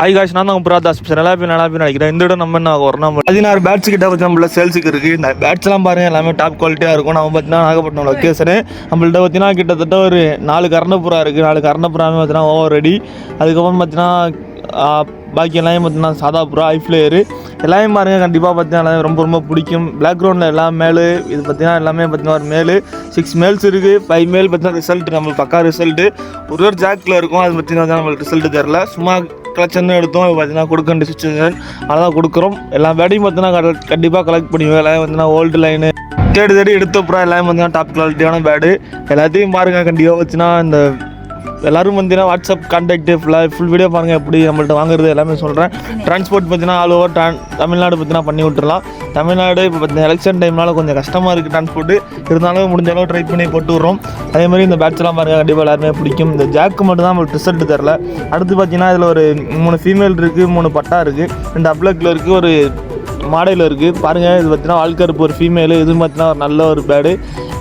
Hi guys, நான் தான் புராதாஸ் நல்லா நினைக்கிறேன். இந்த இடம் நம்ம என்ன ஆகும், நம்ம 16 பேட்ஸ் கிட்ட பற்றி நம்மள சேல்ஸுக்கு இருக்குது. இந்த பேட்ஸ்லாம் பாருங்கள், எல்லாமே டாப் குவாலிட்டியாக இருக்கும். நம்ம பார்த்தீங்கன்னா நாகப்பட்டினம் லொக்கேஷனு. நம்மள்ட்ட பார்த்தீங்கன்னா கிட்டத்தட்ட ஒரு 4 கர்ணப்புறா இருக்குது. 4 கர்ணப்புறாமே பார்த்தீங்கன்னா ஓவர் ரெடி. அதுக்கப்புறம் பார்த்தீங்கன்னா பாக்கி எல்லாமே பார்த்தீங்கன்னா சாதா புறா, ஐஃப்ளேயரு எல்லாமே பாருங்கள். கண்டிப்பாக பார்த்தீங்கன்னா ரொம்ப ரொம்ப பிடிக்கும். பேக்ரவுண்டில் எல்லாம் மேலு இது பார்த்தீங்கன்னா எல்லாமே பார்த்தீங்கன்னா ஒரு மேலு 6 மேல்ஸ் இருக்குது. 5 மேல் பார்த்தீங்கன்னா ரிசல்ட் நம்மளுக்கு பக்கா ரிசல்ட்டு. ஒரு ஜாக்கில் இருக்கும். அது பார்த்தீங்கன்னா நம்மளுக்கு ரிசல்ட்டு தெரில. சும்மா கலெக்ஷன் எடுத்தோம். பார்த்தீங்கன்னா கொடுக்க வேண்டிய சுச்சுவேஷன் அதான் கொடுக்குறோம். எல்லா பேட்டையும் பார்த்தீங்கன்னா கண்டிப்பாக கலெக்ட் பண்ணுவேன். எல்லாமே பார்த்தீங்கன்னா ஓல்டு லைனு தேடி எடுத்த அப்புறம் எல்லாமே பார்த்தீங்கன்னா டாப் குவாலிட்டியான பேடு எல்லாத்தையும் பாருங்கள். கண்டிப்பாக வச்சுன்னா இந்த எல்லோரும் பார்த்தீங்கன்னா வாட்ஸ்அப் கான்டாக்டு ஃபுல் வீடியோ பாருங்கள். எப்படி நம்மள்ட்ட வாங்குறது எல்லாமே சொல்கிறேன். ட்ரான்ஸ்போர்ட் பார்த்தீங்கன்னா ஆல் ஓவர் தமிழ்நாடு பார்த்தீங்கன்னா பண்ணி விட்டுறலாம். தமிழ்நாடு இப்போ பார்த்தீங்கன்னா எலெக்ஷன் டைம்னால கொஞ்சம் கஷ்டமாக இருக்குது ட்ரான்ஸ்போர்ட்டு. இருந்தாலும் முடிஞ்ச அளவு ட்ரை பண்ணி போட்டு விட்றோம். அதேமாதிரி இந்த பேட்ஸ்லாம் பாருங்கள், கண்டிப்பாக எல்லாருமே பிடிக்கும். இந்த ஜாக்கு மட்டும் தான் நம்மளுக்கு ரிசல்ட் தரல. அடுத்து பார்த்தீங்கன்னா இதில் ஒரு 3 ஃபீமேல் இருக்குது, 3 பட்டா இருக்குது, 2 அப்ளக்கில் இருக்குது, ஒரு மாடலில் இருக்குது. பாருங்கள், இது பார்த்தீங்கன்னா வால்கருப்பு ஒரு ஃபீமேலு, இதுவும் பார்த்தீங்கன்னா ஒரு நல்ல ஒரு பேடு.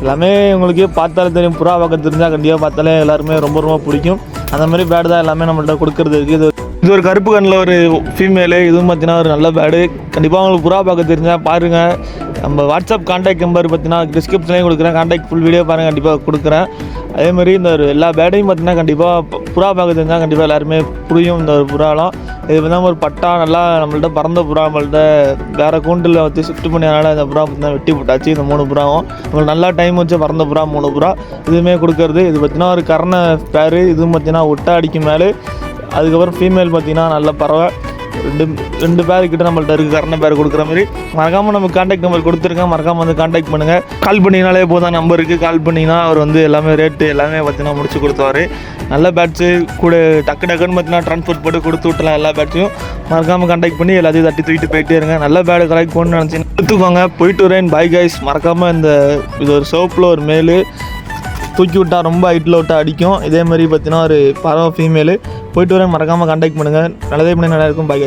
எல்லாமே உங்களுக்கு பார்த்தாலே தெரியும். புறா பார்க்க தெரிஞ்சால் கண்டிப்பாக பார்த்தாலே எல்லாருமே ரொம்ப ரொம்ப பிடிக்கும். அந்த மாதிரி பேடு தான் எல்லாமே நம்மள்ட்ட கொடுக்குறது இருக்குது. இது ஒரு கருப்பு கண்ணில் ஒரு ஃபீமேலு, இதுவும் பார்த்தீங்கன்னா ஒரு நல்ல பேடு. கண்டிப்பாக உங்களுக்கு புறா பார்க்க தெரிஞ்சால் பாருங்கள். நம்ம வாட்ஸ்அப் கான்டாக்ட் நம்பர் பார்த்தீங்கன்னா டிஸ்கிரிப்ஷன்லேயும் கொடுக்குறேன். கான்டாக்ட் ஃபுல் வீடியோ பாருங்கள், கண்டிப்பாக கொடுக்குறேன். அதேமாதிரி இந்த ஒரு எல்லா பேடையும் பார்த்தீங்கன்னா கண்டிப்பாக புறா பார்க்க தெரிஞ்சால் கண்டிப்பாக எல்லாருமே புரியும். இந்த ஒரு புறாலாம் இது பார்த்தா ஒரு பட்டா நல்லா நம்மள்ட்ட பறந்த புறா நம்மள்ட்ட வேறு கூண்டில் வச்சு ஷிஃப்ட் பண்ணியனால இந்த புறா பார்த்தீங்கன்னா வெட்டி போட்டாச்சு. இந்த 3 புறாவும் உங்களுக்கு நல்லா டைம் வச்சு பறந்த புறா 3 புறா இதுவுமே கொடுக்குறது. இது பார்த்தீங்கன்னா ஒரு கர்ண பேர், இதுவும் பார்த்தீங்கன்னா ஒட்டை அடிக்கும் மேலே. அதுக்கப்புறம் ஃபீமேல் பார்த்தீங்கன்னா நல்ல பறவை. 2 பேர்கிட்ட நம்மள்ட்ட இருக்குது கர்ண பேர் கொடுக்குற மாதிரி. மறக்காமல் நம்ம கான்டாக்ட் நம்பர் கொடுத்துருக்கேன். மறக்காமல் வந்து கான்டாக்ட் பண்ணுங்கள். கால் பண்ணிங்கனாலே போதும், நம்பருக்கு கால் பண்ணிங்கன்னா அவர் வந்து எல்லாமே ரேட்டு எல்லாமே பார்த்தீங்கன்னா முடிச்சு கொடுத்தாரு. நல்ல பேட்ஸு கூட டக்குன்னு பார்த்தீங்கன்னா ட்ரான்ஸ்போர்ட் போட்டு கொடுத்து விட்டலாம். எல்லா பேட்ஸையும் மறக்காமல் கான்டாக்ட் பண்ணி எல்லாத்தையும் தட்டி தூக்கிட்டு போயிட்டே இருங்க. நல்ல பேடு கலெக்ட் பண்ணணும்னு நினச்சிங்கன்னா எடுத்துக்கோங்க. போயிட்டு வரேன். Bye guys. மறக்காமல் இது ஒரு சோப்பில் ஒரு மேலு தூக்கி விட்டால் ரொம்ப ஹைட்டில் விட்டால் அடிக்கும். இதே மாதிரி பார்த்தீங்கன்னா ஒரு பறவை ஃபீமேலு. போயிட்டு வரேன். மறக்காமல் கான்டாக்ட் பண்ணுங்கள். நல்லதே பண்ணி நல்லா இருக்கும். பை.